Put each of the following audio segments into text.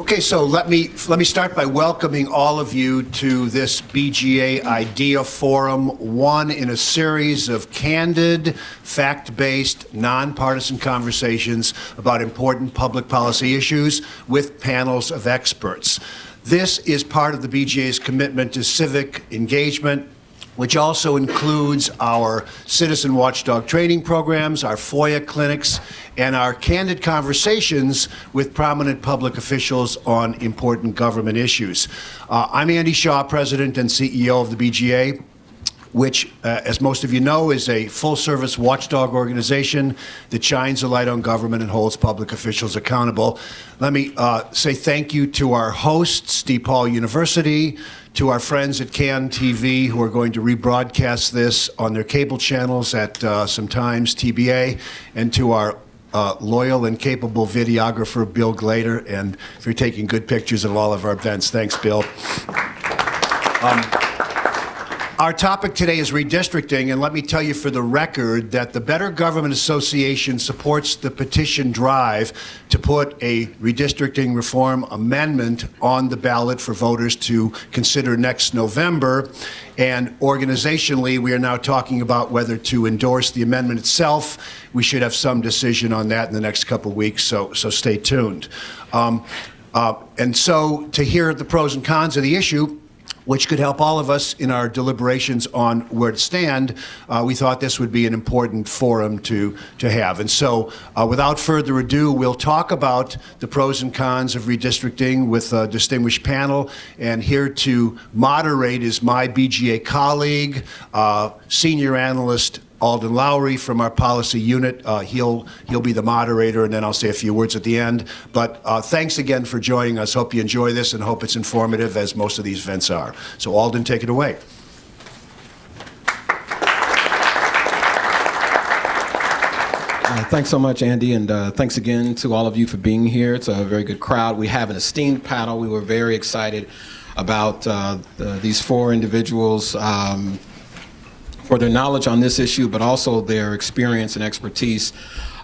Okay, so let me start by welcoming all of you to this BGA Idea Forum, one in a series of candid, fact-based, nonpartisan conversations about important public policy issues with panels of experts. This is part of the BGA's commitment to civic engagement, which also includes our citizen watchdog training programs, our FOIA clinics, and our candid conversations with prominent public officials on important government issues. I'm Andy Shaw, President and CEO of the BGA, which, as most of you know, is a full-service watchdog organization that shines a light on government and holds public officials accountable. Let me say thank you to our hosts, DePaul University, to our friends at Can TV who are going to rebroadcast this on their cable channels at sometimes TBA, and to our loyal and capable videographer, Bill Glader, and for taking good pictures of all of our events. Thanks, Bill. Our topic today is redistricting, and let me tell you for the record that the Better Government Association supports the petition drive to put a redistricting reform amendment on the ballot for voters to consider next November. And organizationally, we are now talking about whether to endorse the amendment itself. We should have some decision on that in the next couple of weeks, so stay tuned. And so to hear the pros and cons of the issue, which could help all of us in our deliberations on where to stand, we thought this would be an important forum to have. And so without further ado, we'll talk about the pros and cons of redistricting with a distinguished panel. And here to moderate is my BGA colleague, senior analyst Alden Lowry from our policy unit. He'll be the moderator, and then I'll say a few words at the end. But thanks again for joining us. Hope you enjoy this and hope it's informative, as most of these events are. So Alden, take it away. Thanks so much, Andy, and thanks again to all of you for being here. It's a very good crowd. We have an esteemed panel. We were very excited about these four individuals for their knowledge on this issue, but also their experience and expertise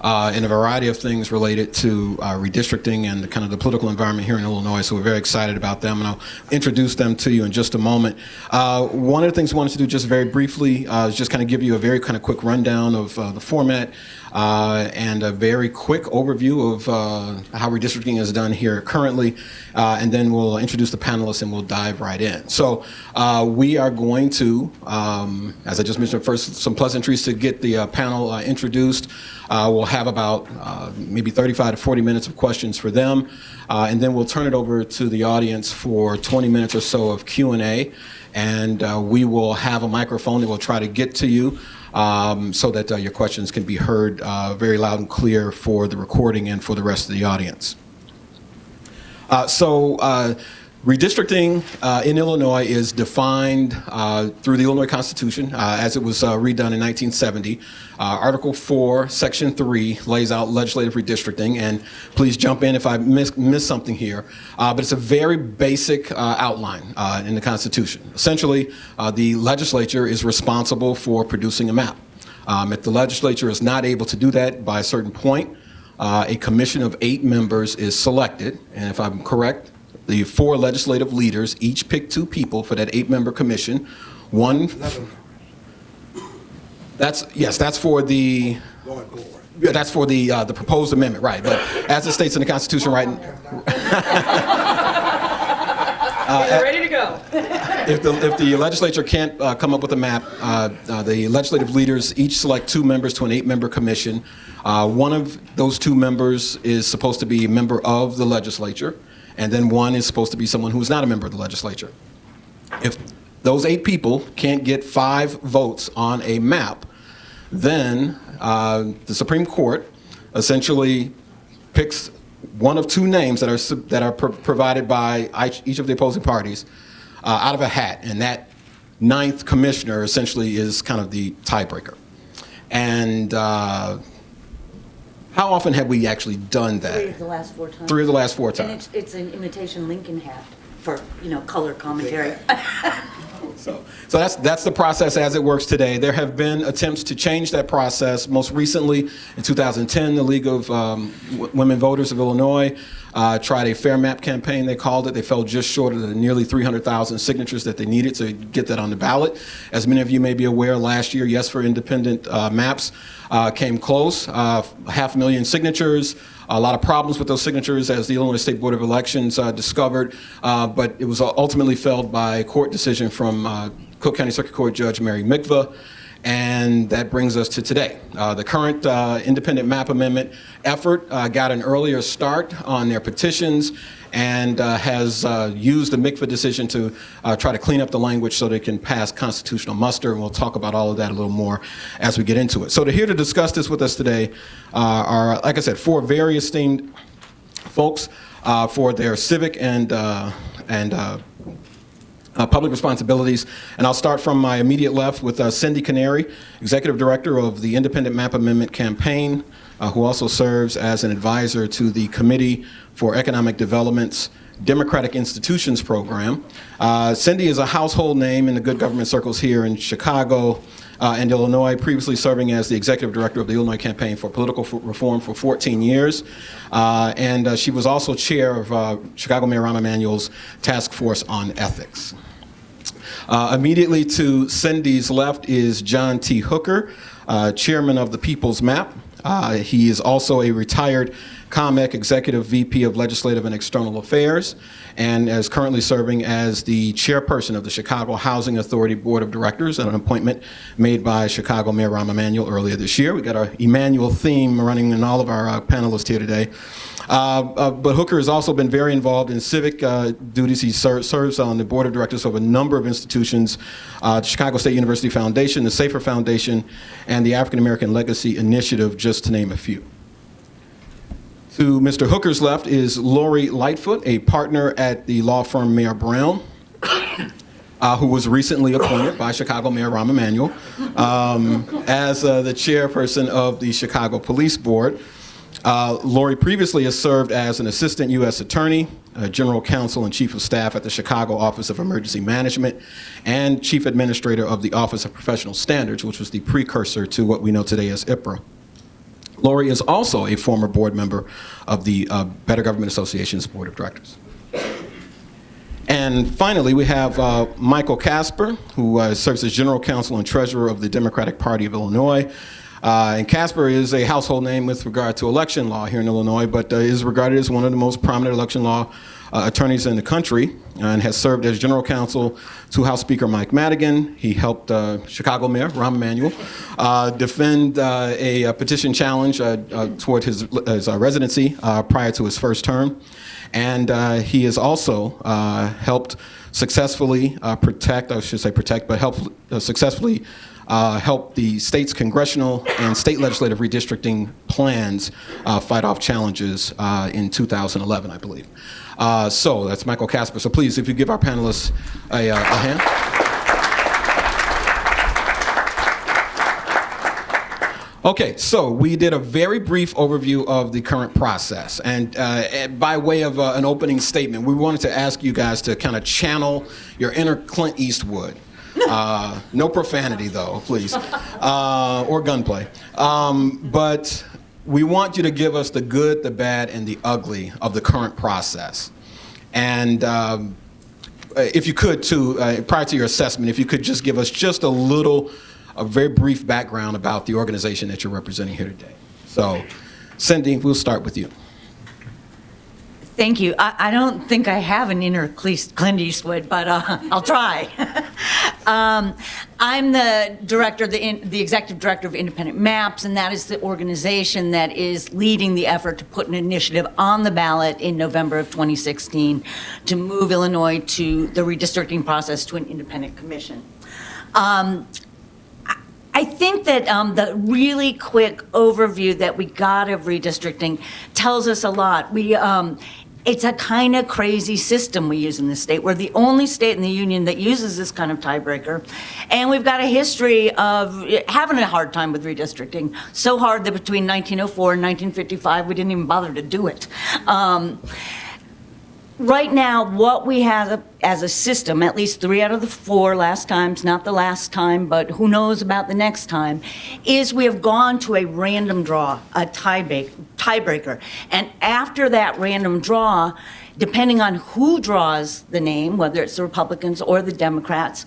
in a variety of things related to redistricting and the political environment here in Illinois. So we're very excited about them, and I'll introduce them to you in just a moment. One of the things we wanted to do just very briefly is just give you a very quick rundown of the format and a very quick overview of how redistricting is done here currently, and then we'll introduce the panelists and we'll dive right in. So we are going to, as I just mentioned, first some pleasantries to get the panel introduced. We'll have about maybe 35 to 40 minutes of questions for them, and then we'll turn it over to the audience for 20 minutes or so of Q&A, and we will have a microphone that will try to get to you so that your questions can be heard very loud and clear for the recording and for the rest of the audience. Redistricting in Illinois is defined through the Illinois Constitution as it was redone in 1970. Article 4, Section 3 lays out legislative redistricting, and please jump in if I miss something here. But it's a very basic outline in the Constitution. Essentially, the legislature is responsible for producing a map. If the legislature is not able to do that by a certain point, a commission of 8 members is selected, and if I'm correct, the 4 legislative leaders each pick 2 people for that 8-member commission. One. That's for the. That's for the proposed amendment, right? But as it states in the Constitution, right? Ready to go. If the legislature can't come up with a map, the legislative leaders each select 2 members to an 8-member commission. One of those 2 members is supposed to be a member of the legislature, and then one is supposed to be someone who is not a member of the legislature. If those 8 people can't get 5 votes on a map, then the Supreme Court essentially picks one of 2 names that are provided by each of the opposing parties out of a hat, and that 9th commissioner essentially is the tiebreaker. And how often have we actually done that? 3 of the last 4 times. 3 of the last 4 times. And it's an imitation Lincoln hat for, color commentary. So that's the process as it works today. There have been attempts to change that process. Most recently, in 2010, the League of Women Voters of Illinois tried a fair map campaign, they called it. They fell just short of the nearly 300,000 signatures that they needed to get that on the ballot. As many of you may be aware, last year, Yes for Independent Maps came close, 500,000 signatures. A lot of problems with those signatures, as the Illinois State Board of Elections discovered, but it was ultimately felled by a court decision from Cook County Circuit Court Judge Mary Mikva, and that brings us to today. The current independent map amendment effort got an earlier start on their petitions and has used the Mikva decision to try to clean up the language so they can pass constitutional muster, and we'll talk about all of that a little more as we get into it. So here to discuss this with us today are, like I said, four very esteemed folks for their civic and public responsibilities. And I'll start from my immediate left with Cindi Canary, Executive Director of the Independent Map Amendment Campaign, who also serves as an advisor to the Committee for Economic Development's Democratic Institutions Program. Cindi is a household name in the good government circles here in Chicago and Illinois, previously serving as the Executive Director of the Illinois Campaign for Political Reform for 14 years. And she was also chair of Chicago Mayor Rahm Emanuel's Task Force on Ethics. Immediately to Cindy's left is John T. Hooker, Chairman of the People's Map. He is also a retired ComEc Executive VP of Legislative and External Affairs, and is currently serving as the chairperson of the Chicago Housing Authority Board of Directors, an appointment made by Chicago Mayor Rahm Emanuel earlier this year. We got our Emanuel theme running in all of our panelists here today. But Hooker has also been very involved in civic duties. He serves on the board of directors of a number of institutions, the Chicago State University Foundation, the Safer Foundation, and the African American Legacy Initiative, just to name a few. To Mr. Hooker's left is Lori Lightfoot, a partner at the law firm Mayer Brown, who was recently appointed by Chicago Mayor Rahm Emanuel as the chairperson of the Chicago Police Board. Lori previously has served as an assistant U.S. attorney, general counsel, and chief of staff at the Chicago Office of Emergency Management, and chief administrator of the Office of Professional Standards, which was the precursor to what we know today as IPRA. Lori is also a former board member of the Better Government Association's Board of Directors. And finally, we have Michael Kasper, who serves as general counsel and treasurer of the Democratic Party of Illinois. And Kasper is a household name with regard to election law here in Illinois, but is regarded as one of the most prominent election law attorneys in the country, and has served as general counsel to House Speaker Mike Madigan. He helped Chicago Mayor Rahm Emanuel defend a petition challenge toward his residency prior to his first term. And he has also helped successfully successfully help the state's congressional and state legislative redistricting plans fight off challenges in 2011, I believe. So that's Michael Kasper. So please, if you give our panelists a hand. Okay, so we did a very brief overview of the current process, and by way of an opening statement, we wanted to ask you guys to kind of channel your inner Clint Eastwood. No profanity, though, please, or gunplay. But we want you to give us the good, the bad, and the ugly of the current process. And if you could, too, prior to your assessment, if you could just give us just a very brief background about the organization that you're representing here today. So, Cindi, we'll start with you. Thank you. I don't think I have an inner Clint Eastwood, but I'll try. I'm the director, the executive director of Independent Maps, and that is the organization that is leading the effort to put an initiative on the ballot in November of 2016 to move Illinois to the redistricting process to an independent commission. I think that the really quick overview that we got of redistricting tells us a lot. It's a kind of crazy system we use in this state. We're the only state in the union that uses this kind of tiebreaker. And we've got a history of having a hard time with redistricting. So hard that between 1904 and 1955, we didn't even bother to do it. Right now, what we have as a system, at least 3 out of the 4 last times, not the last time, but who knows about the next time, is we have gone to a random draw, a tiebreaker. And after that random draw, depending on who draws the name, whether it's the Republicans or the Democrats,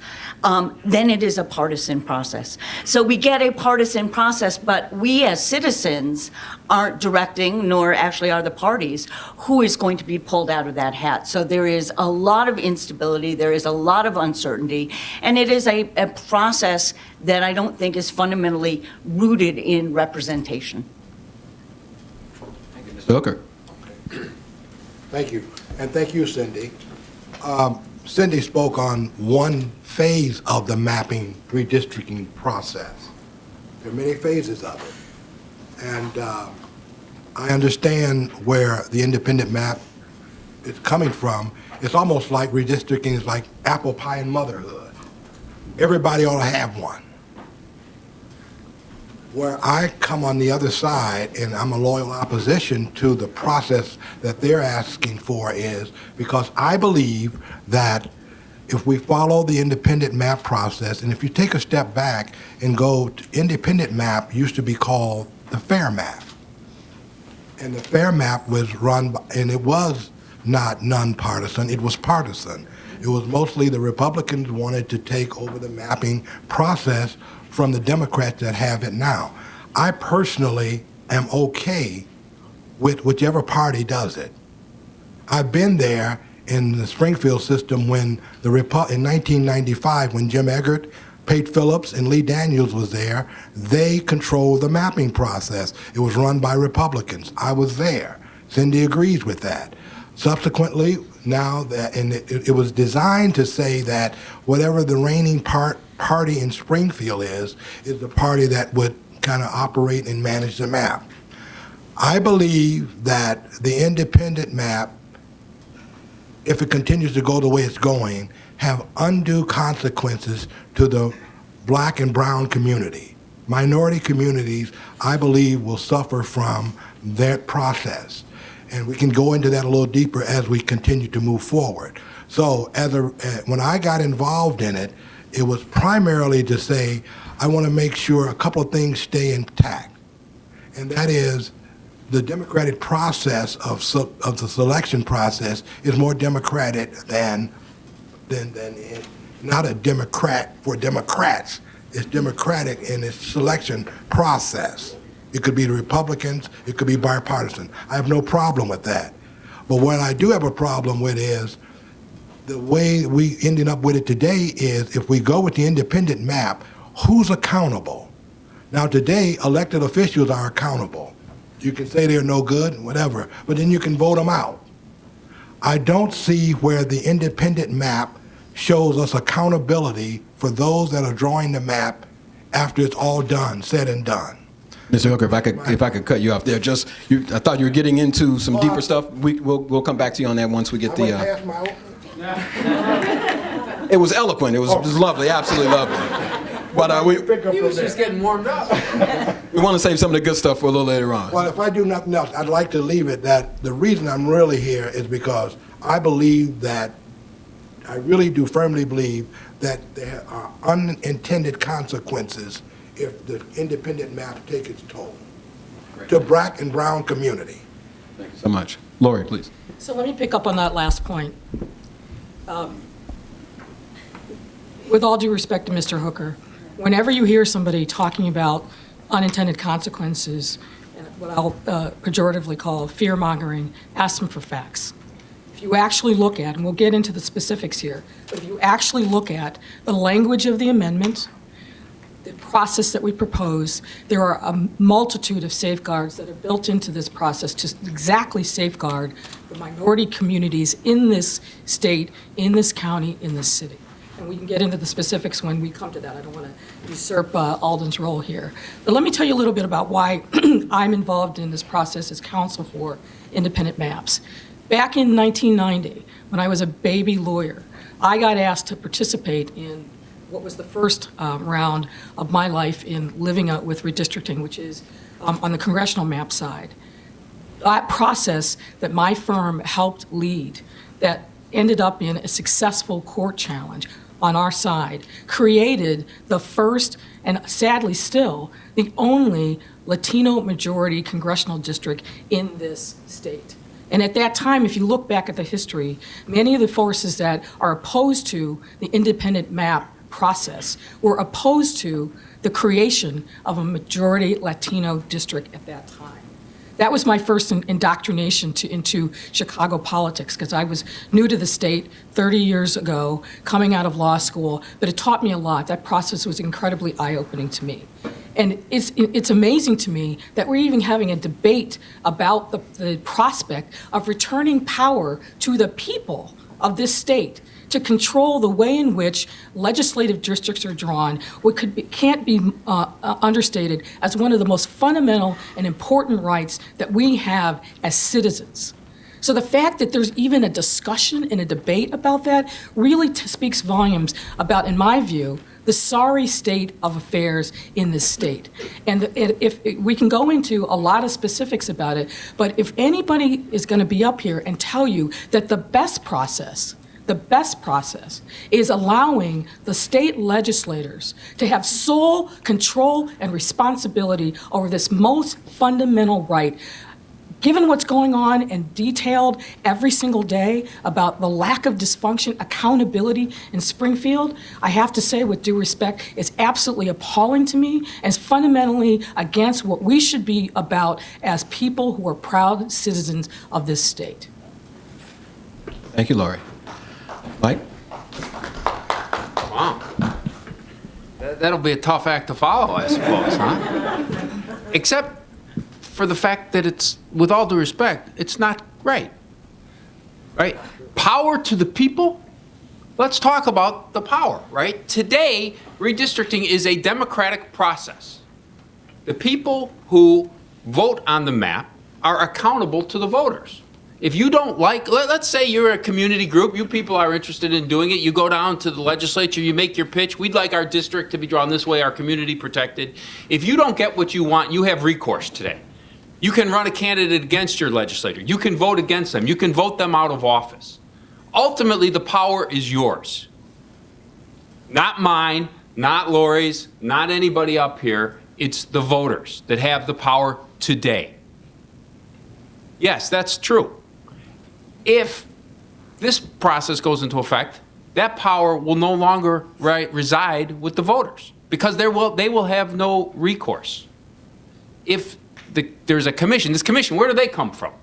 then it is a partisan process. So we get a partisan process, but we as citizens aren't directing, nor actually are the parties, who is going to be pulled out of that hat. So there is a lot of instability, there is a lot of uncertainty, and it is a process that I don't think is fundamentally rooted in representation. Thank you, Mr. Hooker. Thank you. And thank you, Cindi. Cindi spoke on one phase of the mapping redistricting process. There are many phases of it. And I understand where the independent map is coming from. It's almost like redistricting is like apple pie and motherhood. Everybody ought to have one. Where I come on the other side, and I'm a loyal opposition to the process that they're asking for, is because I believe that if we follow the independent map process, and if you take a step back and go to independent map used to be called the fair map. And the fair map was run by, and it was not nonpartisan, it was partisan. It was mostly the Republicans wanted to take over the mapping process from the Democrats that have it now. I personally am okay with whichever party does it. I've been there in the Springfield system when in 1995, when Jim Eggert, Pate Phillips, and Lee Daniels was there, they controlled the mapping process. It was run by Republicans. I was there. Cindi agrees with that. Subsequently, now that, and it was designed to say that whatever the reigning party in Springfield is the party that would kind of operate and manage the map. I believe that the independent map, if it continues to go the way it's going, have undue consequences to the black and brown community. Minority communities, I believe, will suffer from that process. And we can go into that a little deeper as we continue to move forward. So when I got involved in it, it was primarily to say, I want to make sure a couple of things stay intact. And that is, the democratic process of the selection process is more democratic than not a Democrat for Democrats. It's democratic in its selection process. It could be the Republicans, it could be bipartisan. I have no problem with that. But what I do have a problem with is the way we ended up with it today is if we go with the independent map, who's accountable? Now today, elected officials are accountable. You can say they're no good, whatever, but then you can vote them out. I don't see where the independent map shows us accountability for those that are drawing the map after it's all done, said and done. Mr. Hooker, if I could cut you off there, I thought you were getting into some deeper stuff. We'll come back to you on that once we get the. It was eloquent. It was lovely, absolutely lovely. But he was just getting warmed up. We want to save some of the good stuff for a little later on. Well, if I do nothing else, I'd like to leave it that the reason I'm really here is because I really do firmly believe that there are unintended consequences if the independent map take its toll to black and brown community. Thank you so much. Lori, please. So let me pick up on that last point. With all due respect to Mr. Hooker, whenever you hear somebody talking about unintended consequences, and what I'll pejoratively call fear-mongering, ask them for facts. If you actually look at, and we'll get into the specifics here, but if you actually look at the language of the amendment, the process that we propose, there are a multitude of safeguards that are built into this process to exactly safeguard the minority communities in this state, in this county, in this city. And we can get into the specifics when we come to that. I don't want to usurp Alden's role here. But let me tell you a little bit about why I'm involved in this process as counsel for independent maps. Back in 1990, when I was a baby lawyer, I got asked to participate in what was the first round of my life in living out with redistricting, which is on the congressional map side. that process that my firm helped lead, that ended up in a successful court challenge on our side, created the first, and sadly still, the only Latino majority congressional district in this state. And at that time, if you look back at the history, many of the forces that are opposed to the independent map process were opposed to the creation of a majority Latino district at that time. That was my first indoctrination into Chicago politics, because I was new to the state 30 years ago, coming out of law school, but it taught me a lot. That process was incredibly eye-opening to me. And it's amazing to me that we're even having a debate about the prospect of returning power to the people of this state to control the way in which legislative districts are drawn, what can't be understated as one of the most fundamental and important rights that we have as citizens. So the fact that there's even a discussion and a debate about that really speaks volumes about, in my view, the sorry state of affairs in this state. And if we can go into a lot of specifics about it, but if anybody is going to be up here and tell you that the best process is allowing the state legislators to have sole control and responsibility over this most fundamental right, given what's going on and detailed every single day about the lack of dysfunction, accountability in Springfield, I have to say with due respect, it's absolutely appalling to me and it's fundamentally against what we should be about as people who are proud citizens of this state. Thank you, Lori. Mike? Wow. That'll be a tough act to follow, I suppose, huh? Except for the fact that it's, with all due respect, it's not right. Right? Power to the people? Let's talk about the power, right? Today, redistricting is a democratic process. The people who vote on the map are accountable to the voters. If you don't like, let's say you're a community group, you people are interested in doing it, you go down to the legislature, you make your pitch, we'd like our district to be drawn this way, our community protected. If you don't get what you want, you have recourse today. You can run a candidate against your legislator. You can vote against them. You can vote them out of office. Ultimately, the power is yours. Not mine, not Lori's, not anybody up here. It's the voters that have the power today. Yes, that's true. If this process goes into effect, that power will no longer reside with the voters because they will have no recourse. If there's a commission, this commission, where do they come from?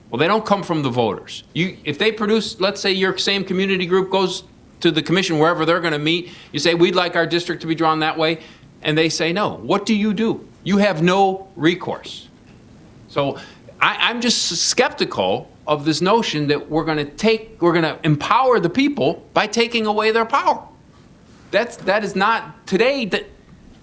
Well, they don't come from the voters. If they produce, let's say your same community group goes to the commission wherever they're going to meet, you say, we'd like our district to be drawn that way, and they say no. What do? You have no recourse. So I'm just skeptical of this notion that we're going to empower the people by taking away their power. That is not, today,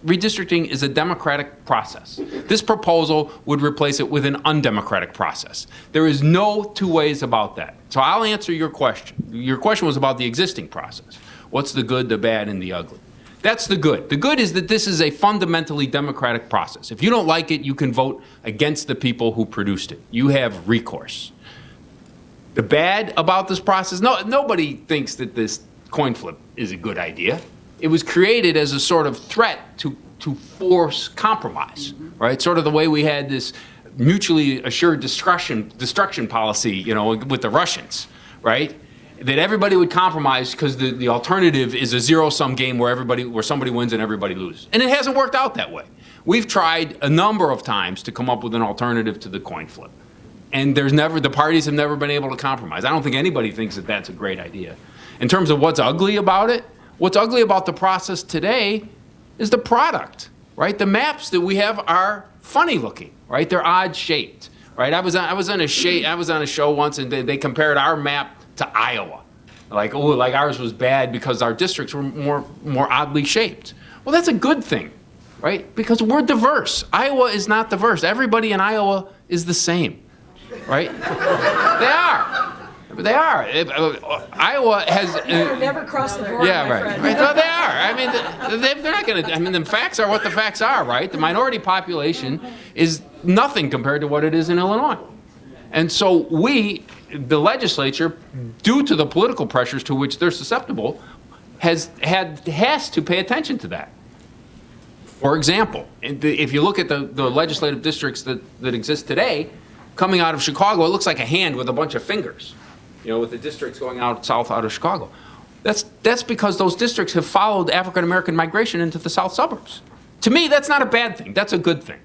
redistricting is a democratic process. This proposal would replace it with an undemocratic process. There is no two ways about that. So I'll answer your question. Your question was about the existing process. What's the good, the bad, and the ugly? That's the good. The good is that this is a fundamentally democratic process. If you don't like it, you can vote against the people who produced it. You have recourse. The bad about this process, nobody thinks that this coin flip is a good idea. It was created as a sort of threat to force compromise, right? Sort of the way we had this mutually assured destruction policy, with the Russians, right? That everybody would compromise because the alternative is a zero-sum game where somebody wins and everybody loses. And it hasn't worked out that way. We've tried a number of times to come up with an alternative to the coin flip. And the parties have never been able to compromise. I don't think anybody thinks that that's a great idea. In terms of what's ugly about it, what's ugly about the process today is the product, right? The maps that we have are funny looking, right? They're odd shaped, right? I was on a show once and they compared our map to Iowa. Like ours was bad because our districts were more oddly shaped. Well, that's a good thing, right? Because we're diverse. Iowa is not diverse. Everybody in Iowa is the same, right? They are. Iowa has. Never crossed the border. Yeah, right. No, they are. I mean, they're not going to. I mean, the facts are what the facts are, right? The minority population is nothing compared to what it is in Illinois. And so we, the legislature, due to the political pressures to which they're susceptible, has to pay attention to that. For example, if you look at the legislative districts that exist today, coming out of Chicago, it looks like a hand with a bunch of fingers, with the districts going south out of Chicago. That's because those districts have followed African-American migration into the south suburbs. To me, that's not a bad thing. That's a good thing.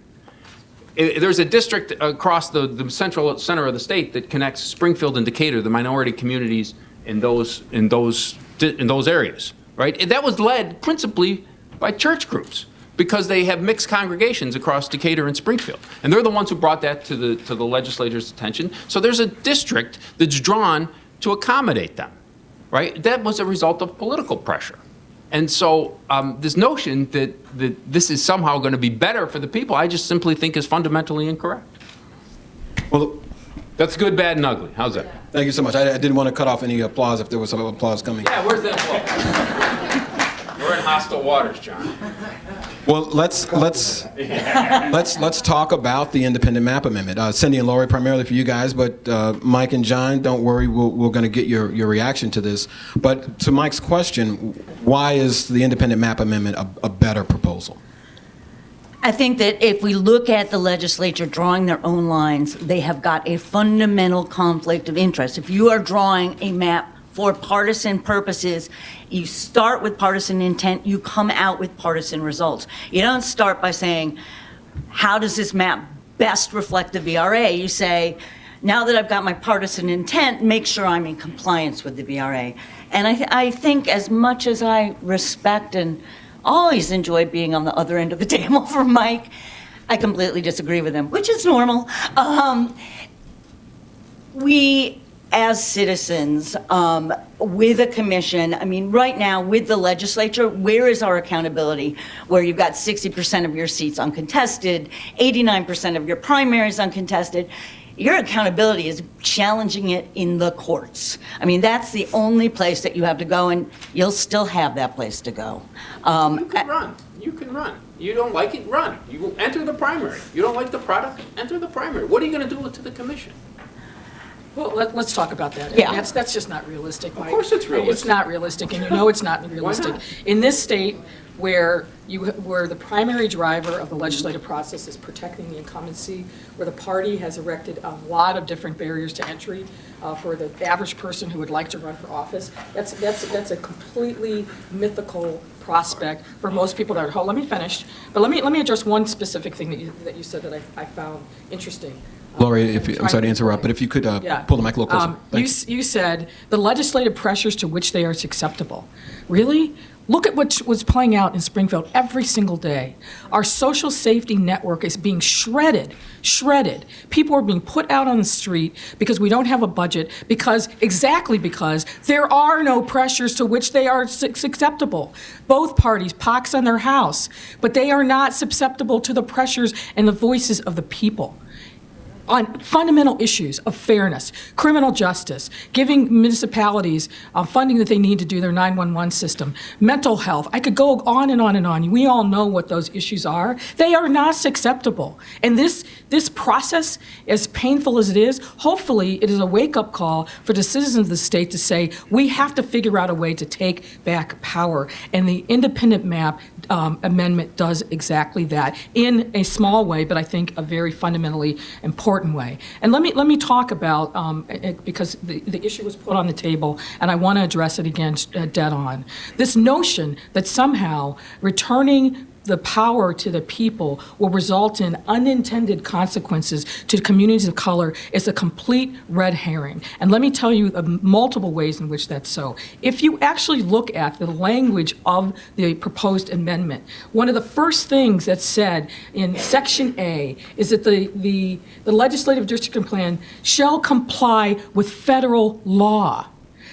There's a district across the central center of the state that connects Springfield and Decatur, the minority communities in those areas, right? That was led principally by church groups because they have mixed congregations across Decatur and Springfield, and they're the ones who brought that to the legislature's attention. So there's a district that's drawn to accommodate them, right? That was a result of political pressure. And so this notion that this is somehow going to be better for the people, I just simply think is fundamentally incorrect. Well, that's good, bad, and ugly. How's that? thank you so much. I didn't want to cut off any applause if there was some applause coming. Yeah, where's that applause? We're in hostile waters, John. Well, let's talk about the independent map amendment. Cindi and Lori, primarily for you guys, but Mike and John, don't worry, we're going to get your reaction to this. But to Mike's question, why is the independent map amendment a better proposal? I think that if we look at the legislature drawing their own lines, they have got a fundamental conflict of interest. If you are drawing a map for partisan purposes, you start with partisan intent, you come out with partisan results. You don't start by saying, how does this map best reflect the VRA? You say, now that I've got my partisan intent, make sure I'm in compliance with the VRA. And I think as much as I respect and always enjoy being on the other end of the table for Mike, I completely disagree with him, which is normal. We, as citizens, with a commission, I mean, right now with the legislature, where is our accountability? Where you've got 60% of your seats uncontested, 89% of your primaries uncontested. Your accountability is challenging it in the courts. I mean, that's the only place that you have to go, and you'll still have that place to go. You can run. You can run. You don't like it, run. You will enter the primary. You don't like the product, enter the primary. What are you going to do to the commission? Well, let's talk about that. Yeah. That's just not realistic, Mike. Of course it's realistic. It's not realistic, and you know it's not realistic. Why not? In this state where the primary driver of the legislative process is protecting the incumbency, where the party has erected a lot of different barriers to entry for the average person who would like to run for office, that's a completely mythical prospect for most people that are, let me finish, but let me address one specific thing that you said that I found interesting. Lori, I'm sorry to interrupt, but if you could pull the mic a little closer. You said the legislative pressures to which they are acceptable. Really? Look at what was playing out in Springfield every single day. Our social safety network is being shredded. People are being put out on the street because we don't have a budget, because there are no pressures to which they are acceptable. Both parties pox on their house, but they are not susceptible to the pressures and the voices of the people. On fundamental issues of fairness, criminal justice, giving municipalities funding that they need to do their 911 system, mental health. I could go on and on and on. We all know what those issues are. They are not acceptable. And this process, as painful as it is, hopefully it is a wake-up call for the citizens of the state to say, we have to figure out a way to take back power. And the independent map amendment does exactly that in a small way, but I think a very fundamentally important way. And let me talk about, because the issue was put on the table, and I want to address it again dead on. This notion that somehow returning the power to the people will result in unintended consequences to communities of color is a complete red herring. And let me tell you multiple ways in which that's so. If you actually look at the language of the proposed amendment, one of the first things that's said in Section A is that the legislative districting plan shall comply with federal law.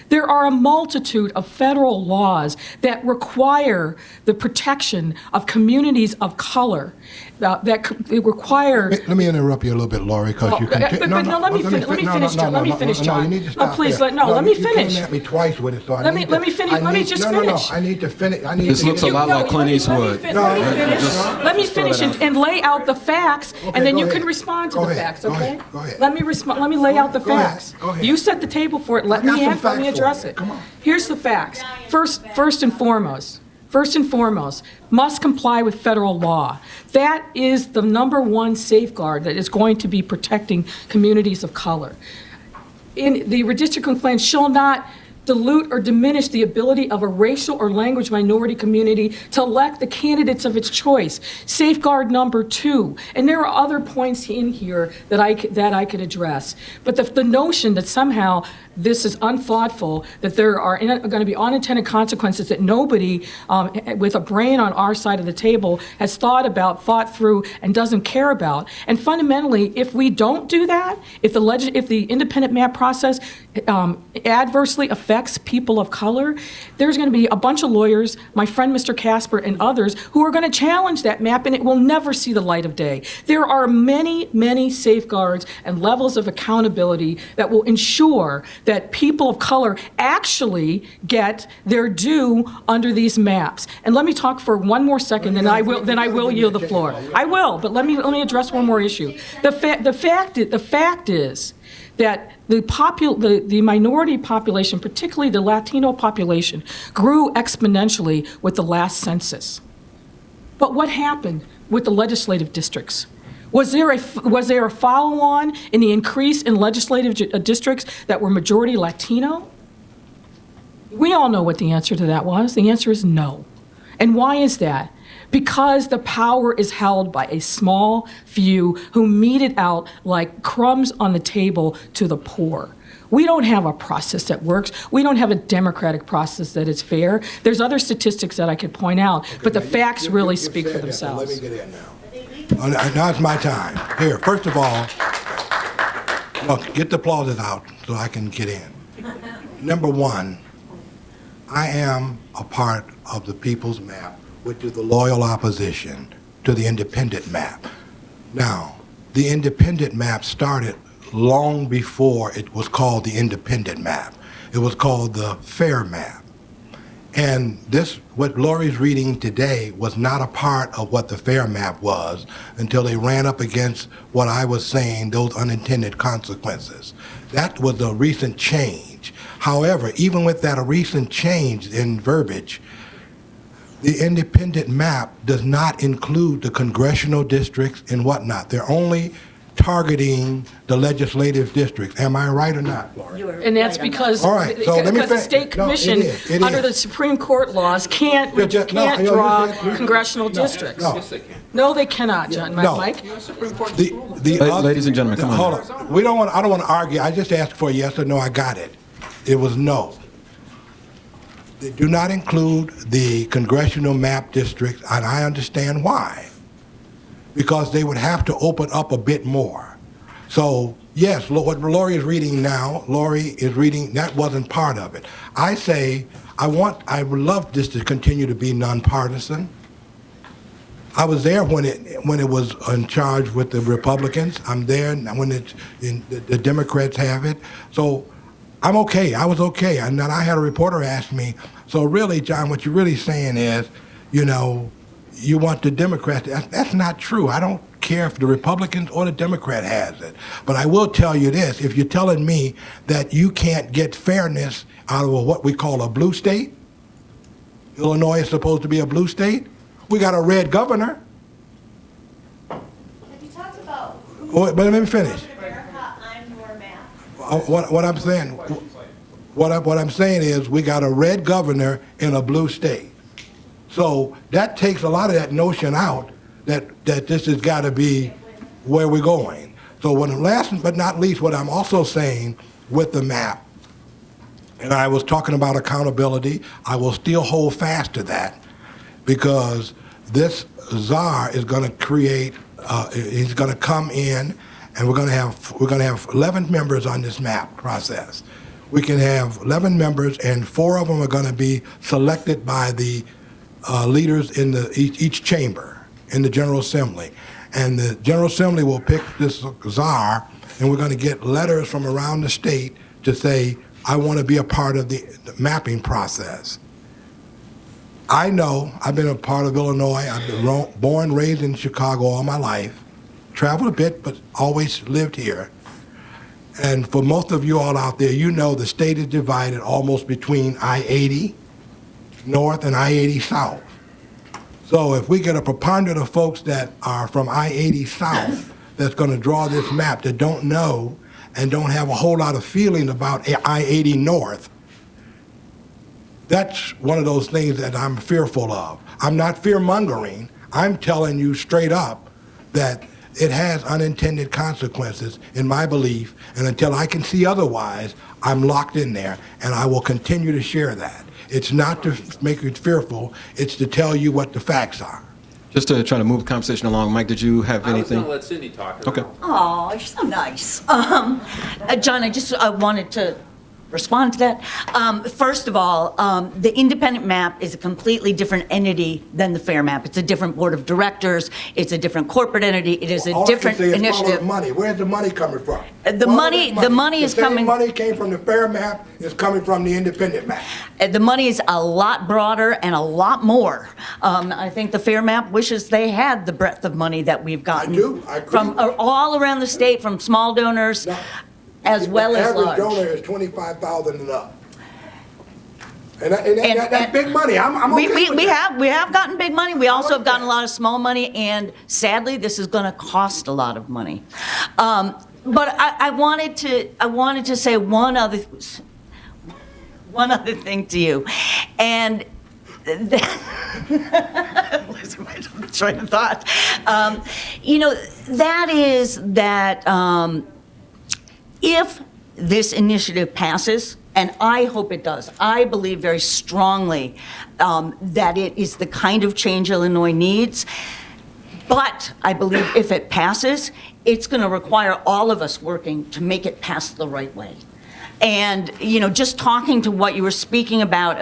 There are a multitude of federal laws that require the protection of communities of color, require... Let me interrupt you a little bit, Lori, because you continue... No, let me finish, John. You need to stop please, there. let me finish. You came at me twice with it, so Let me finish. Let me just finish. I need to finish. This looks a lot like Clint Eastwood. Let me finish and lay out the facts, and then you can respond to the facts, okay? Go ahead. Let me lay out the Go ahead. facts. Go ahead. You set the table for it. Let me address it. Come on. Here's the facts. First and foremost, must comply with federal law. That is the number one safeguard that is going to be protecting communities of color. In the redistricting plan shall not dilute or diminish the ability of a racial or language minority community to elect the candidates of its choice. Safeguard number 2, and there are other points in here that I could address. But the notion that somehow this is unthoughtful, that there are going to be unintended consequences that nobody with a brain on our side of the table has thought through, and doesn't care about. And fundamentally, if we don't do that, if the independent map process adversely affects people of color, there's going to be a bunch of lawyers, my friend Mr. Kasper and others, who are going to challenge that map, and it will never see the light of day. There are many, many safeguards and levels of accountability that will ensure that people of color actually get their due under these maps. And let me talk for one more second, then I will yield the floor. I will, but let me address one more issue. The fact is that the minority population, particularly the Latino population, grew exponentially with the last census. But what happened with the legislative districts? Was there a follow-on in the increase in legislative districts that were majority Latino? We all know what the answer to that was. The answer is no. And why is that? Because the power is held by a small few who mete it out like crumbs on the table to the poor. We don't have a process that works. We don't have a democratic process that is fair. There's other statistics that I could point out, but the facts really speak for themselves. Let me get in now. Now it's my time. Here, first of all, look, get the applauses out so I can get in. Number one, I am a part of the People's Map, which is the loyal opposition to the independent map. Now, the independent map started long before it was called the independent map. It was called the fair map. And this, what Lori's reading today, was not a part of what the fair map was until they ran up against what I was saying, those unintended consequences. That was a recent change. However, even with that recent change in verbiage, the independent map does not include the congressional districts and whatnot. They're only targeting the legislative districts. Am I right or not, Lori? And that's because, All right, so let me the state commission, it under is. the Supreme Court laws, can't draw congressional districts. No. Yes, they can. No, they cannot, John. No. Mike? Ladies and gentlemen, come on. Hold on. I don't want to argue. I just asked for a yes or no. I got it. It was no. They do not include the congressional map districts, and I understand why. Because they would have to open up a bit more. So, yes, what Lori is reading now, that wasn't part of it. I say, I would love this to continue to be nonpartisan. I was there when it was in charge with the Republicans. I'm there when the Democrats have it. So I'm okay. I was okay. And then I had a reporter ask me, so really, John, what you're really saying is, you want the Democrats. That's not true. I don't care if the Republicans or the Democrat has it. But I will tell you this. If you're telling me that you can't get fairness out of what we call a blue state, Illinois is supposed to be a blue state, we got a red governor. Have you talked about But let me finish. America, I'm your map? What I'm saying is we got a red governor in a blue state. So that takes a lot of that notion out that this has got to be where we're going. So last but not least, what I'm also saying with the map, and I was talking about accountability, I will still hold fast to that because this czar is going to create, he's going to come in, and we're going to have 11 members on this map process. we can have 11 members, and 4 of them are going to be selected by the leaders in each chamber in the General Assembly. And the General Assembly will pick this czar, and we're going to get letters from around the state to say, I want to be a part of the mapping process. I know I've been a part of Illinois. I've been born, raised in Chicago all my life, traveled a bit, but always lived here. And for most of you all out there, you know the state is divided almost between I-80 North and I-80 South. So if we get a preponderance of folks that are from I-80 South that's going to draw this map that don't know and don't have a whole lot of feeling about I-80 North, that's one of those things that I'm fearful of. I'm not fear-mongering. I'm telling you straight up that it has unintended consequences in my belief, and until I can see otherwise, I'm locked in there, and I will continue to share that. It's not to make you fearful, it's to tell you what the facts are. Just to try to move the conversation along, Mike, did you have anything? I was going to let Cindi talk. Okay. Oh, you're so nice. John, I wanted to respond to that. First of all, the independent map is a completely different entity than the fair map. It's a different board of directors. It's a different corporate entity. It is a different initiative. Money. Where's the money coming from? The money is coming. The money came from the fair map. It's coming from the independent map. The money is a lot broader and a lot more. I think the fair map wishes they had the breadth of money that we've gotten. I do. I agree. From all around the state, from small donors. Now, as well as large. The average donor is $25,000 and up. And that's big money. I'm okay with that. We have gotten big money. We also have gotten a lot of small money, and sadly, this is going to cost a lot of money. But I wanted to say one other thing to you, and losing my train of thought. That is that. If this initiative passes, and I hope it does, I believe very strongly that it is the kind of change Illinois needs. But I believe if it passes, it's going to require all of us working to make it pass the right way. And, just talking to what you were speaking about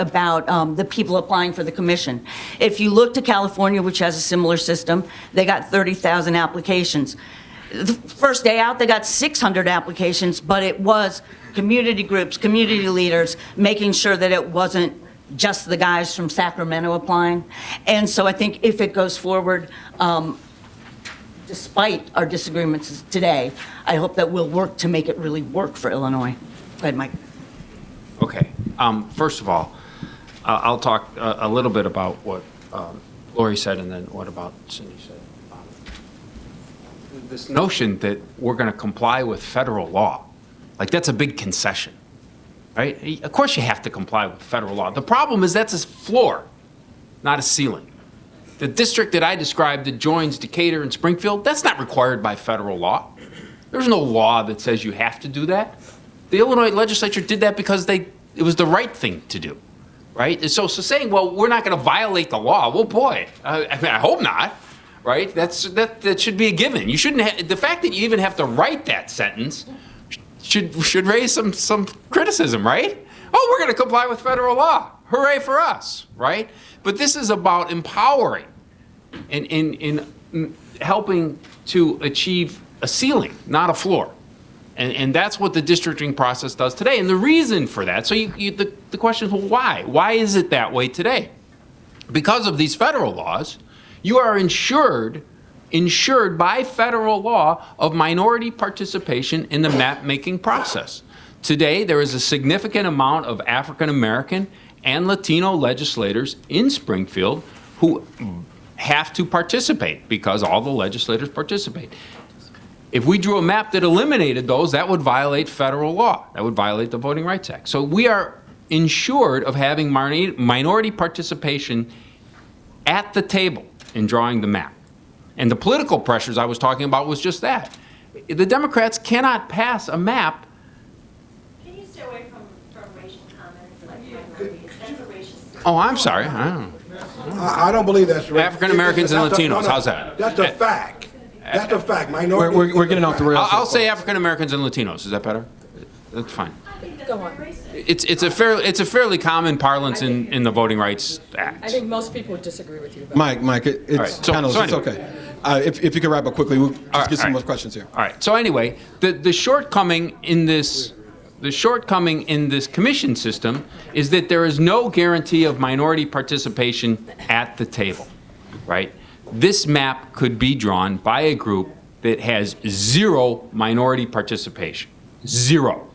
the people applying for the commission. If you look to California, which has a similar system, they got 30,000 applications. The first day out, they got 600 applications, but it was community groups, community leaders, making sure that it wasn't just the guys from Sacramento applying. And so I think if it goes forward, despite our disagreements today, I hope that we'll work to make it really work for Illinois. Go ahead, Mike. Okay. First of all, I'll talk a little bit about what Lori said, and then what about Cindi said. This notion that we're going to comply with federal law, like that's a big concession, right? Of course you have to comply with federal law. The problem is that's a floor, not a ceiling. The district that I described that joins Decatur and Springfield, that's not required by federal law. There's no law that says you have to do that. The Illinois legislature did that because it was the right thing to do, right? And so saying, well, we're not going to violate the law, well, boy, I hope not. Right? That should be a given. You shouldn't the fact that you even have to write that sentence should raise some criticism, right? Oh, we're going to comply with federal law. Hooray for us, right? But this is about empowering and in helping to achieve a ceiling, not a floor. And that's what the districting process does today. And the reason for that, so the question is, well, why? Why is it that way today? Because of these federal laws, you are insured by federal law of minority participation in the map-making process. Today, there is a significant amount of African American and Latino legislators in Springfield who have to participate because all the legislators participate. If we drew a map that eliminated those, that would violate federal law. That would violate the Voting Rights Act. So we are insured of having minority participation at the table in drawing the map. And the political pressures I was talking about was just that. The Democrats cannot pass a map. Can you stay away from racial comments like minorities? That's a racist. Oh, I'm sorry. I don't know. I don't believe that's right. African Americans and Latinos. How's that? That's a fact. That's a fact. Minority. We're getting off the rails. I'll say African Americans and Latinos. Is that better? That's fine. I think Go on. It's a fairly common parlance in the Voting Rights Act. I think most people would disagree with you. About Mike, it's right, so panelists, it's anyway. okay. If you could wrap up quickly, we'll just get some all more right. questions here. All right. So anyway, the shortcoming in this commission system is that there is no guarantee of minority participation at the table, right? This map could be drawn by a group that has zero minority participation. Zero.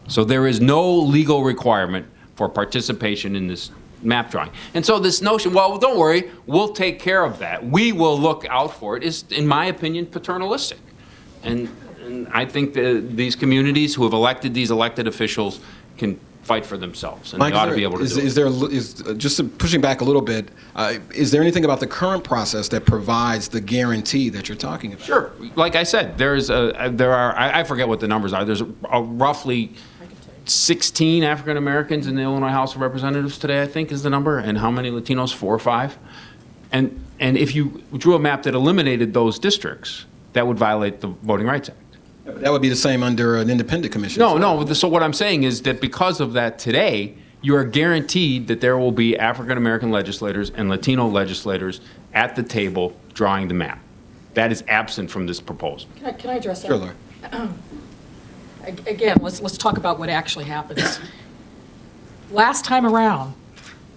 So there is no legal requirement for participation in this map drawing. And so this notion, well, don't worry, we'll take care of that, we will look out for it, is, in my opinion, paternalistic. And I think that these communities who have elected these elected officials can fight for themselves, and Mike, they ought to be able to do it. Is just pushing back a little bit, is there anything about the current process that provides the guarantee that you're talking about? Sure. Like I said, I forget what the numbers are. There's roughly 16 African Americans in the Illinois House of Representatives today, I think is the number. And how many Latinos? 4 or 5? And if you drew a map that eliminated those districts, that would violate the Voting Rights Act. But that would be the same under an independent commission. No. So what I'm saying is that because of that today, you are guaranteed that there will be African American legislators and Latino legislators at the table drawing the map. That is absent from this proposal. Can I address that? Sure, Laura. Again, let's talk about what actually happens. Last time around,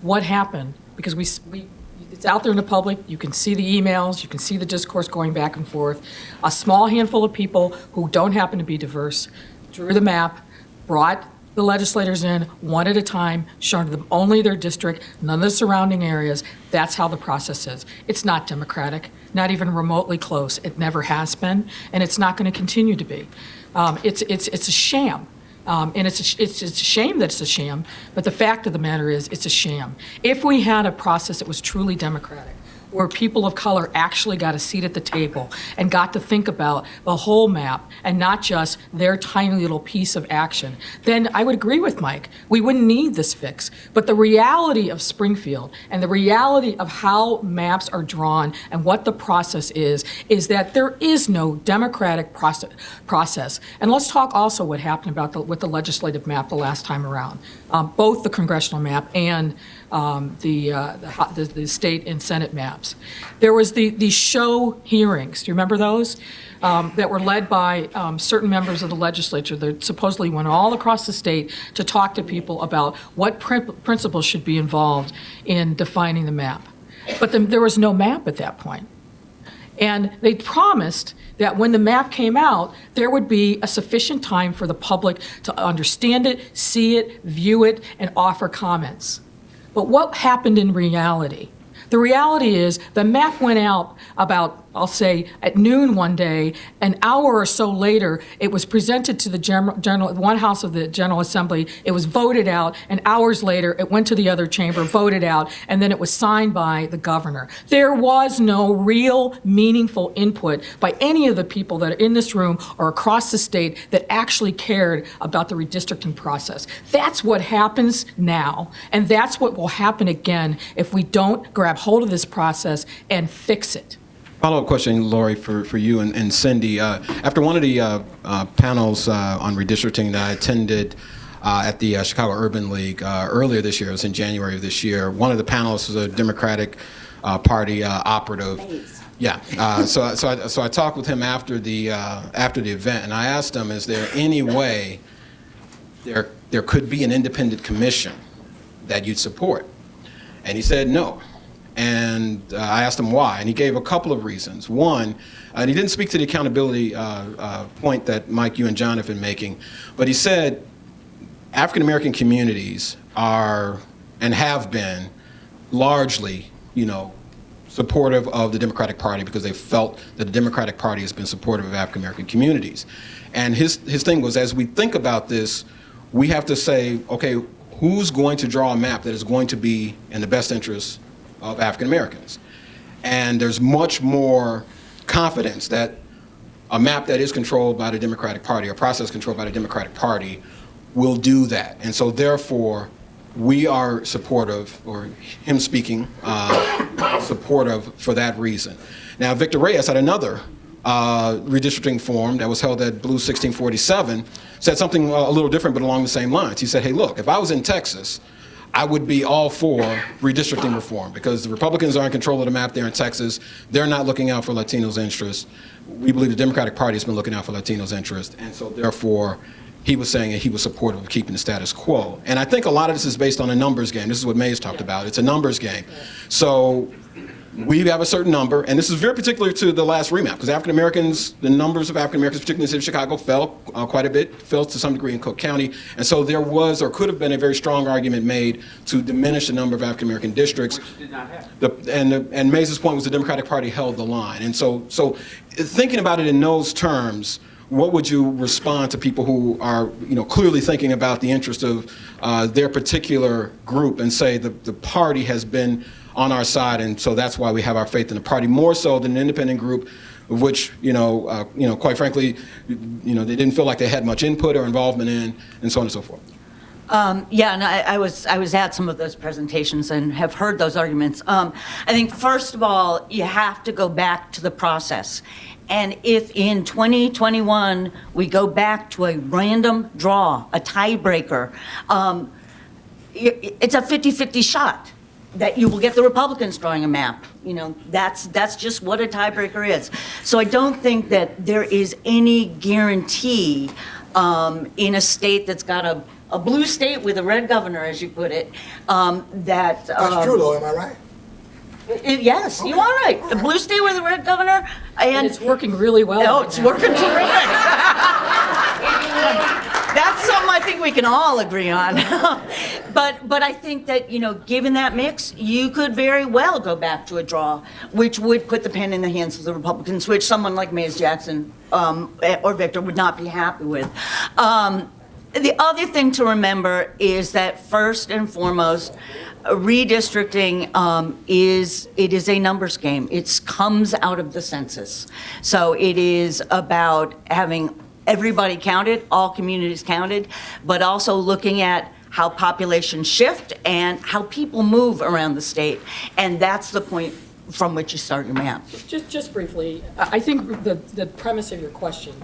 what happened? Because it's out there in the public. You can see the emails. You can see the discourse going back and forth. A small handful of people who don't happen to be diverse drew the map, brought the legislators in one at a time, showing them only their district, none of the surrounding areas. That's how the process is. It's not democratic, not even remotely close. It never has been, and it's not going to continue to be. It's a sham. And it's a shame that it's a sham, but the fact of the matter is it's a sham. If we had a process that was truly democratic, where people of color actually got a seat at the table and got to think about the whole map and not just their tiny little piece of action, then I would agree with Mike. We wouldn't need this fix. But the reality of Springfield and the reality of how maps are drawn and what the process is that there is no democratic process. And let's talk also what happened with the legislative map the last time around, both the congressional map and the state and Senate maps. There was the show hearings. Do you remember those? That were led by certain members of the legislature that supposedly went all across the state to talk to people about what principles should be involved in defining the map. But there was no map at that point. And they promised that when the map came out, there would be a sufficient time for the public to understand it, see it, view it, and offer comments. But what happened in reality? The reality is the map went out about, I'll say, at noon one day. An hour or so later, it was presented to the one house of the General Assembly. It was voted out, and hours later, it went to the other chamber, voted out, and then it was signed by the governor. There was no real meaningful input by any of the people that are in this room or across the state that actually cared about the redistricting process. That's what happens now, and that's what will happen again if we don't grab hold of this process and fix it. Follow-up question, Lori, for you and Cindi. After one of the panels on redistricting that I attended at the Chicago Urban League earlier this year, it was in January of this year, one of the panelists was a Democratic Party operative. Yeah. So I talked with him after the event, and I asked him, is there any way there could be an independent commission that you'd support? And he said no. And I asked him why, and he gave a couple of reasons. One, and he didn't speak to the accountability point that Mike, you and John have been making, but he said African American communities are and have been largely, supportive of the Democratic Party because they felt that the Democratic Party has been supportive of African American communities. And his thing was, as we think about this, we have to say, okay, who's going to draw a map that is going to be in the best interest of African Americans? And there's much more confidence that a map that is controlled by the Democratic Party, a process controlled by the Democratic Party, will do that. And so therefore, we are supportive, or him speaking, supportive for that reason. Now, Victor Reyes had another Redistricting Forum that was held at Blue 1647 said something a little different, but along the same lines. He said, hey, look, if I was in Texas, I would be all for redistricting reform because the Republicans are in control of the map there in Texas. They're not looking out for Latinos' interests. We believe the Democratic Party has been looking out for Latinos' interests, and so therefore he was saying that he was supportive of keeping the status quo. And I think a lot of this is based on a numbers game. This is what May's talked about. It's a numbers game. So we have a certain number, and this is very particular to the last remap, because African Americans, the numbers of African Americans, particularly in the city of Chicago, fell quite a bit, fell to some degree in Cook County, and so there was or could have been a very strong argument made to diminish the number of African American districts. Which did not happen. And Mays' point was the Democratic Party held the line, and so thinking about it in those terms, what would you respond to people who are, clearly thinking about the interest of their particular group and say the party has been on our side, and so that's why we have our faith in the party, more so than an independent group, of which, quite frankly, they didn't feel like they had much input or involvement in, and so on and so forth. Yeah, and I was at some of those presentations and have heard those arguments. I think, first of all, you have to go back to the process. And if in 2021 we go back to a random draw, a tiebreaker, it's a 50-50 shot that you will get the Republicans drawing a map. That's just what a tiebreaker is. So I don't think that there is any guarantee in a state that's got a blue state with a red governor, as you put it, that... That's true, though, am I right? Yes, okay. You are right. A blue state with a red governor, and it's working really well. Oh, it's working terrific. That's something I think we can all agree on. But I think that, given that mix, you could very well go back to a draw, which would put the pen in the hands of the Republicans, which someone like Mays Jackson or Victor would not be happy with. The other thing to remember is that first and foremost, redistricting is a numbers game. It comes out of the census. So it is about having everybody counted, all communities counted, but also looking at how populations shift and how people move around the state. And that's the point from which you start your map. Just briefly, I think the premise of your question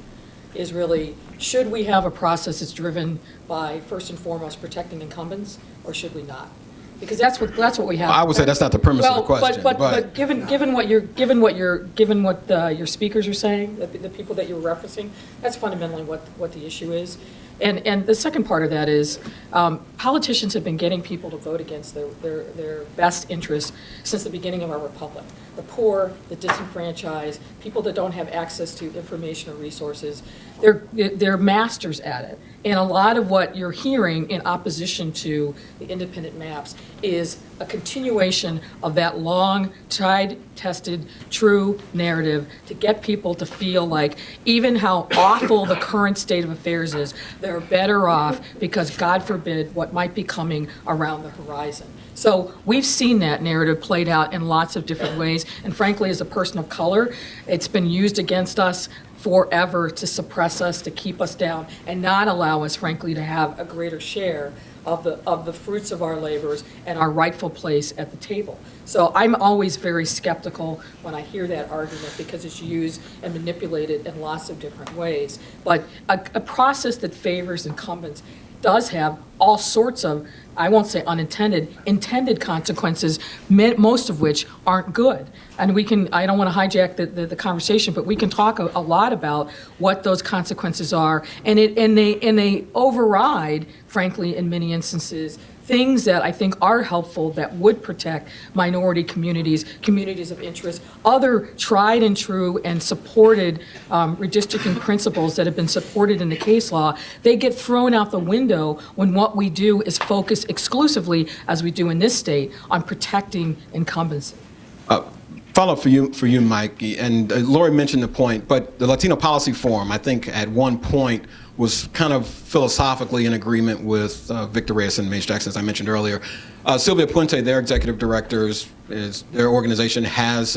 is really, should we have a process that's driven by, first and foremost, protecting incumbents, or should we not? Because that's what we have. I would say that's not the premise of the question. But given what your speakers are saying, the people that you're referencing, that's fundamentally what the issue is. And the second part of that is politicians have been getting people to vote against their best interests since the beginning of our republic. The poor, the disenfranchised, people that don't have access to information or resources, they're masters at it. And a lot of what you're hearing in opposition to the independent maps is a continuation of that long, tried, tested, true narrative to get people to feel like even how awful the current state of affairs is, they're better off because, God forbid, what might be coming around the horizon. So we've seen that narrative played out in lots of different ways. And frankly, as a person of color, it's been used against us forever to suppress us, to keep us down, and not allow us, frankly, to have a greater share of the fruits of our labors and our rightful place at the table. So I'm always very skeptical when I hear that argument because it's used and manipulated in lots of different ways. But a process that favors incumbents does have all sorts of, I won't say unintended, intended consequences, most of which aren't good. And I don't want to hijack the conversation, but we can talk a lot about what those consequences are. And they override, frankly, in many instances, things that I think are helpful that would protect minority communities, communities of interest, other tried and true and supported redistricting principles that have been supported in the case law. They get thrown out the window when what we do is focus exclusively, as we do in this state, on protecting incumbency. Follow-up for you, Mike, and Lori mentioned the point, but the Latino Policy Forum, I think at one point was kind of philosophically in agreement with Victor Reyes and Mace Jackson, as I mentioned earlier. Sylvia Puente, their executive director, their organization has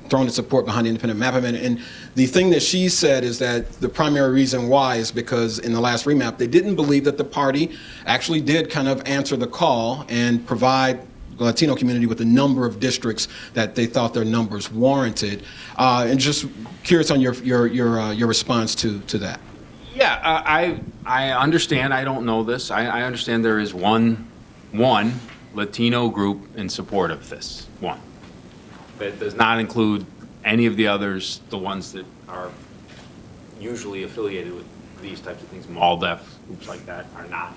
thrown its support behind the independent map amendment. And the thing that she said is that the primary reason why is because in the last remap, they didn't believe that the party actually did kind of answer the call and provide Latino community with a number of districts that they thought their numbers warranted. And just curious on your response to that. Yeah, I understand. I don't know this. I understand there is one Latino group in support of this. One. That does not include any of the others, the ones that are usually affiliated with these types of things. MALDEF, groups like that, are not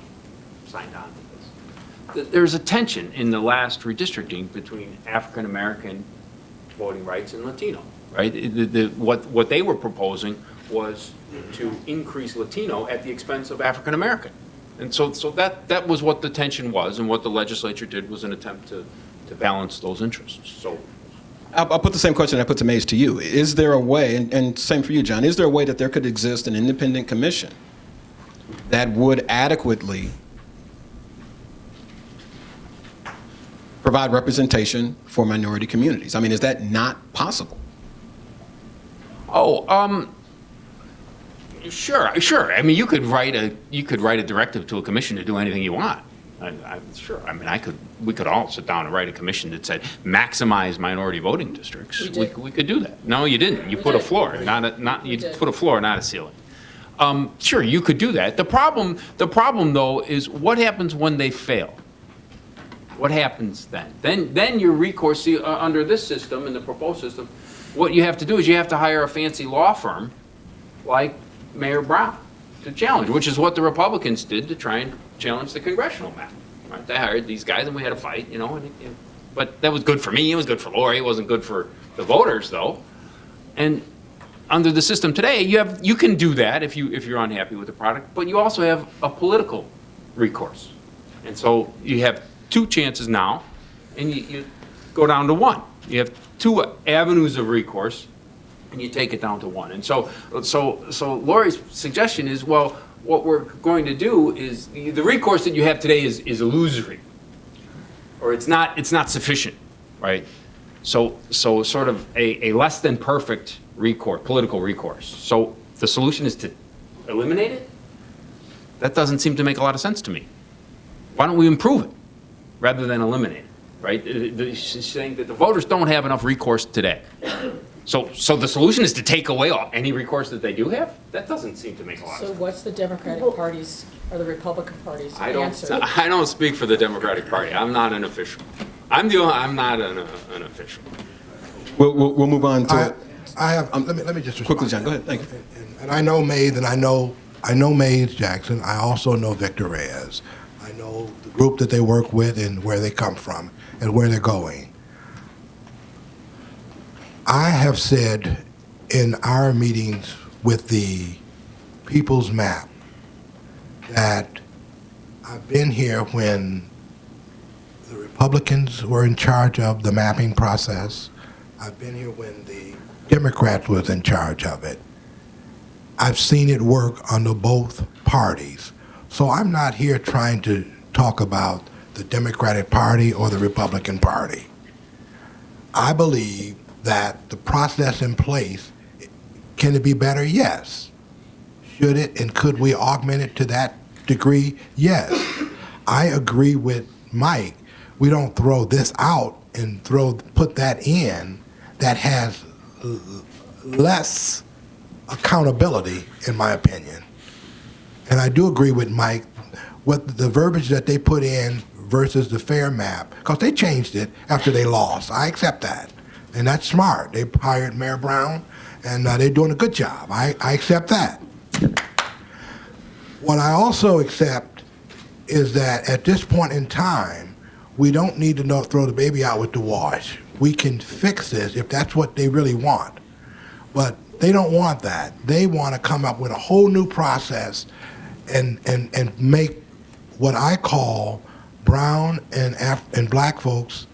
signed on to this. There's a tension in the last redistricting between African American voting rights and Latino, right? What they were proposing was to increase Latino at the expense of African American. And so that was what the tension was, and what the legislature did was an attempt to balance those interests. So I'll put the same question I put to Mays to you. Is there a way, and same for you, John, is there a way that there could exist an independent commission that would adequately provide representation for minority communities? I mean, is that not possible? Sure. I mean, you could write a directive to a commission to do anything you want. Sure. I mean, we could all sit down and write a commission that said maximize minority voting districts. We could do that. No, you didn't. You put a floor, put a floor, not a ceiling. Sure, you could do that. The problem though is what happens when they fail. What happens then? Then your recourse under this system and the proposed system, what you have to do is you have to hire a fancy law firm like Mayor Brown to challenge, which is what the Republicans did to try and challenge the congressional map. Right? They hired these guys and we had a fight, but that was good for me. It was good for Lori. It wasn't good for the voters, though. And under the system today, you can do that if you're unhappy with the product, but you also have a political recourse. And so you have two chances now, and you go down to one. You have two avenues of recourse, and you take it down to one. And so Lori's suggestion is, well, what we're going to do is the recourse that you have today is illusory, or it's not sufficient, right? So sort of a less than perfect recourse, political recourse. So the solution is to eliminate it? That doesn't seem to make a lot of sense to me. Why don't we improve it rather than eliminate it, right? She's saying that the voters don't have enough recourse today. So the solution is to take away any recourse that they do have? That doesn't seem to make a lot of sense. So what's the Democratic Party's or the Republican Party's answer? I don't speak for the Democratic Party. I'm not an official. I'm not an official. We'll move on to it. Let me just respond. Quickly, John. Go ahead. Thank you. And I know Mays, and I know Mays Jackson. I also know Victor Reyes. I know the group that they work with and where they come from and where they're going. I have said in our meetings with the People's Map that I've been here when the Republicans were in charge of the mapping process. I've been here when the Democrats was in charge of it. I've seen it work under both parties. So I'm not here trying to talk about the Democratic Party or the Republican Party. I believe that the process in place, can it be better? Yes. Should it and could we augment it to that degree? Yes. I agree with Mike. We don't throw this out and put that in that has less accountability, in my opinion. And I do agree with Mike with the verbiage that they put in versus the fair map, because they changed it after they lost. I accept that. And that's smart. They hired Mayor Brown, and they're doing a good job. I accept that. What I also accept is that at this point in time, we don't need to throw the baby out with the wash. We can fix this if that's what they really want. But they don't want that. They want to come up with a whole new process and make what I call brown and black folks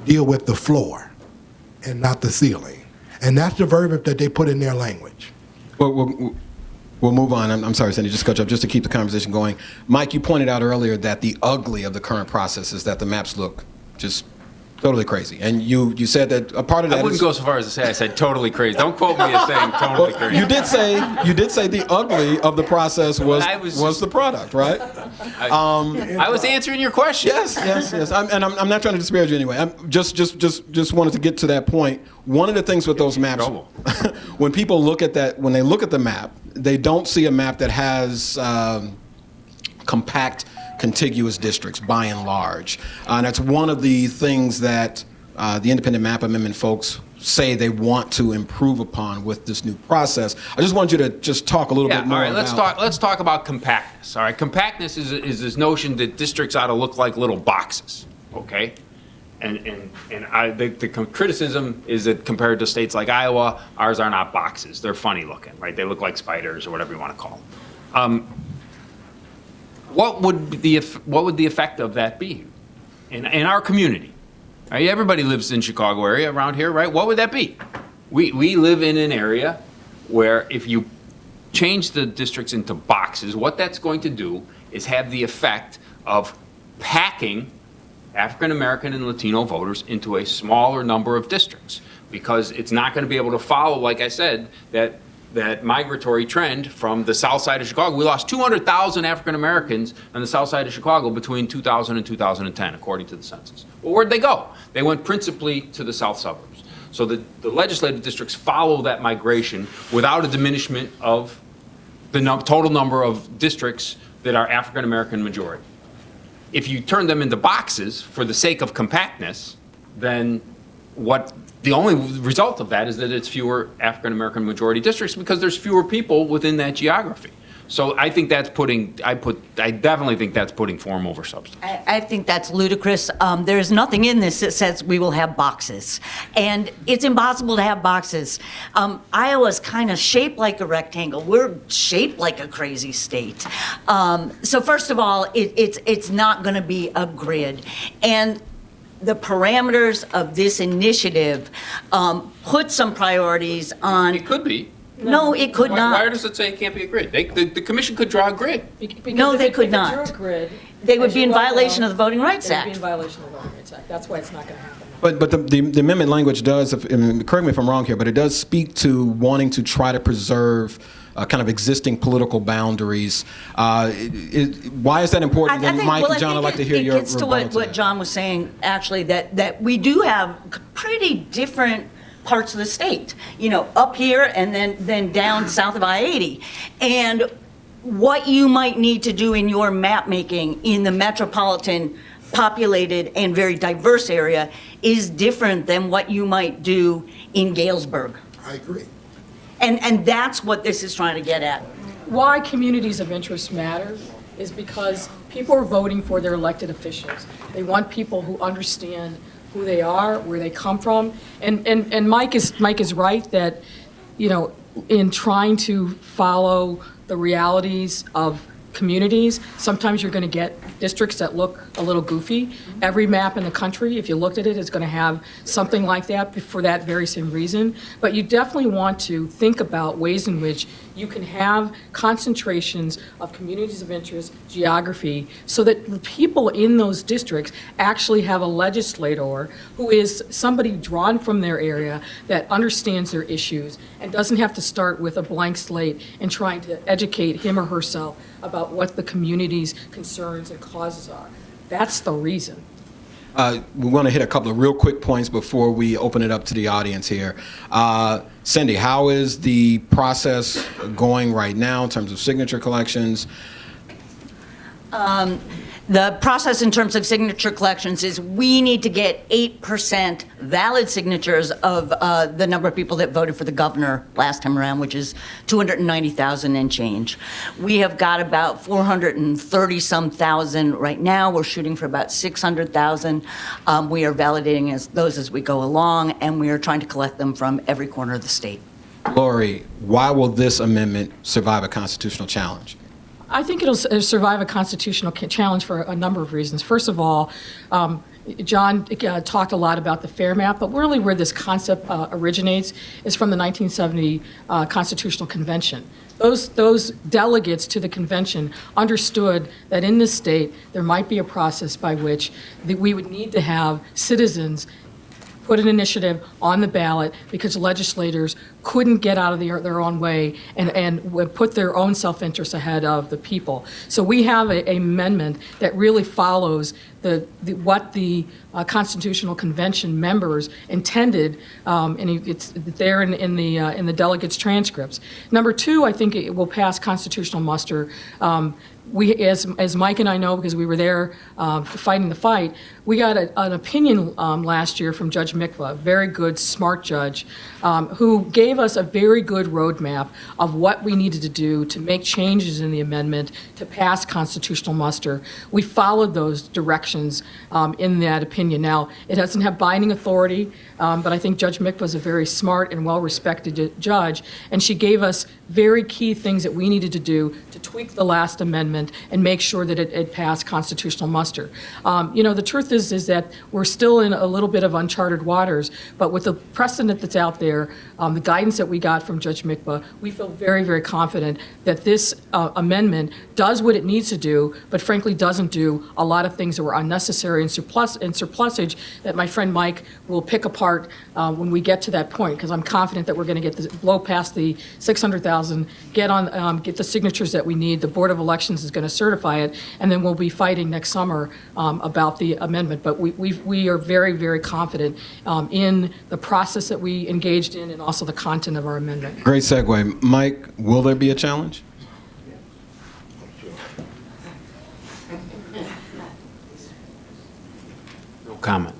deal with the floor and not the ceiling. And that's the verbiage that they put in their language. We'll move on. I'm sorry, Cindi, just catch up, just to keep the conversation going. Mike, you pointed out earlier that the ugly of the current process is that the maps look just Totally crazy. And you said that a part of that I wouldn't go so far as to say I said totally crazy. Don't quote me as saying totally crazy. You did say the ugly of the process was the product, right? I was answering your question. Yes. I'm not trying to disparage you anyway. I'm just wanted to get to that point. One of the things with those maps, when people look at that, when they look at the map, they don't see a map that has compact, contiguous districts by and large. And that's one of the things that the independent map amendment folks say they want to improve upon with this new process. I just want you to just talk a little bit more all right, let's talk about compactness. All right, compactness is this notion that districts ought to look like little boxes, okay? The criticism is that compared to states like Iowa, ours are not boxes. They're funny looking, right? They look like spiders or whatever you want to call them. What would the effect of that be in our community? Right? Everybody lives in Chicago area around here, right? What would that be? We live in an area where if you change the districts into boxes, what that's going to do is have the effect of packing African American and Latino voters into a smaller number of districts, because it's not going to be able to follow, like I said, that migratory trend from the south side of Chicago. We lost 200,000 African Americans on the south side of Chicago between 2000 and 2010, according to the census. Well, where'd they go? They went principally to the south suburbs. So the legislative districts follow that migration without a diminishment of the total number of districts that are African American majority. If you turn them into boxes for the sake of compactness, then the only result of that is that it's fewer African American majority districts, because there's fewer people within that geography. So I think that's I definitely think that's putting form over substance. I think that's ludicrous. There's nothing in this that says we will have boxes. And it's impossible to have boxes. Iowa's kind of shaped like a rectangle. We're shaped like a crazy state. So first of all, it's not going to be a grid. And the parameters of this initiative put some priorities on. It could be. No, it could not. Why does it say it can't be a grid? The commission could draw a grid. No, they could not. They would be in violation of the Voting Rights Act. They would be in violation of the Voting Rights Act. That's why it's not going to happen. But the amendment language does, correct me if I'm wrong here, but it does speak to wanting to try to preserve kind of existing political boundaries. Why is that important? Mike and John, I'd like to hear your rebuttal. It gets to what John was saying, actually, that we do have pretty different parts of the state, up here and then down south of I-80. And what you might need to do in your map making in the metropolitan populated and very diverse area is different than what you might do in Galesburg. I agree. And that's what this is trying to get at. Why communities of interest matter is because people are voting for their elected officials. They want people who understand who they are, where they come from. And Mike is right that, in trying to follow the realities of communities, sometimes you're going to get districts that look a little goofy. Every map in the country, if you looked at it, is going to have something like that for that very same reason. But you definitely want to think about ways in which you can have concentrations of communities of interest, geography, so that the people in those districts actually have a legislator who is somebody drawn from their area that understands their issues and doesn't have to start with a blank slate and trying to educate him or herself about what the community's concerns and causes are. That's the reason. We want to hit a couple of real quick points before we open it up to the audience here. Cindi, how is the process going right now in terms of signature collections? The process in terms of signature collections is we need to get 8% valid signatures of the number of people that voted for the governor last time around, which is 290,000 and change. We have got about 430-some thousand right now. We're shooting for about 600,000. We are validating those as we go along, and we are trying to collect them from every corner of the state. Lori, why will this amendment survive a constitutional challenge? I think it'll survive a constitutional challenge for a number of reasons. First of all, John talked a lot about the FAIR map, but really where this concept originates is from the 1970 Constitutional Convention. Those delegates to the convention understood that in this state there might be a process by which we would need to have citizens put an initiative on the ballot because legislators couldn't get out of their own way and would put their own self-interest ahead of the people. So we have an amendment that really follows what the Constitutional Convention members intended, and it's there in the delegates' transcripts. Number two, I think it will pass constitutional muster. As Mike and I know, because we were there fighting the fight, we got an opinion last year from Judge Mikva, a very good, smart judge, who gave us a very good roadmap of what we needed to do to make changes in the amendment to pass constitutional muster. We followed those directions in that opinion. Now, it doesn't have binding authority, but I think Judge Mikva is a very smart and well-respected judge, and she gave us very key things that we needed to do to tweak the last amendment and make sure that it passed constitutional muster. The truth is that we're still in a little bit of uncharted waters, but with the precedent that's out there, the guidance that we got from Judge Mikva, we feel very, very confident that this amendment does what it needs to do, but frankly doesn't do a lot of things that were unnecessary and surplusage that my friend Mike will pick apart when we get to that point, because I'm confident that we're going to blow past the 600,000, get the signatures that we need. The Board of Elections is going to certify it, and then we'll be fighting next summer about the amendment. But we are very, very confident in the process that we engaged in and also the content of our amendment. Great segue. Mike, will there be a challenge? No comment.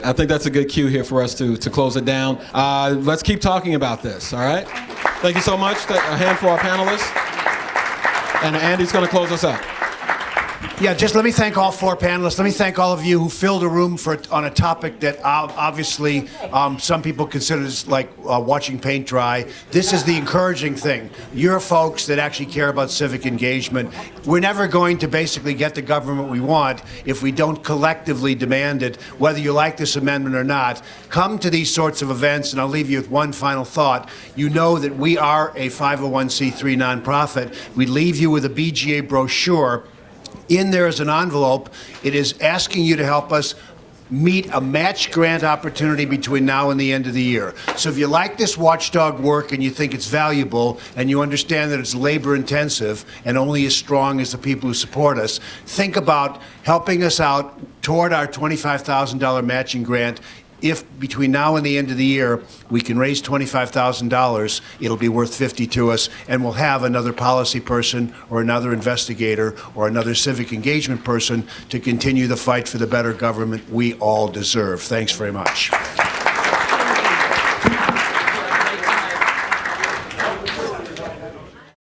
I think that's a good cue here for us to close it down. Let's keep talking about this, all right? Thank you so much. A hand for our panelists. And Andy's going to close us out. Yeah, just let me thank all four panelists. Let me thank all of you who filled a room on a topic that obviously some people consider like watching paint dry. This is the encouraging thing. You're folks that actually care about civic engagement. We're never going to basically get the government we want if we don't collectively demand it, whether you like this amendment or not. Come to these sorts of events, and I'll leave you with one final thought. You know that we are a 501c3 nonprofit. We leave you with a BGA brochure. In there is an envelope. It is asking you to help us meet a match grant opportunity between now and the end of the year. So if you like this watchdog work and you think it's valuable and you understand that it's labor intensive and only as strong as the people who support us, think about helping us out toward our $25,000 matching grant. If between now and the end of the year we can raise $25,000, it'll be worth $50 to us, and we'll have another policy person or another investigator or another civic engagement person to continue the fight for the better government we all deserve. Thanks very much.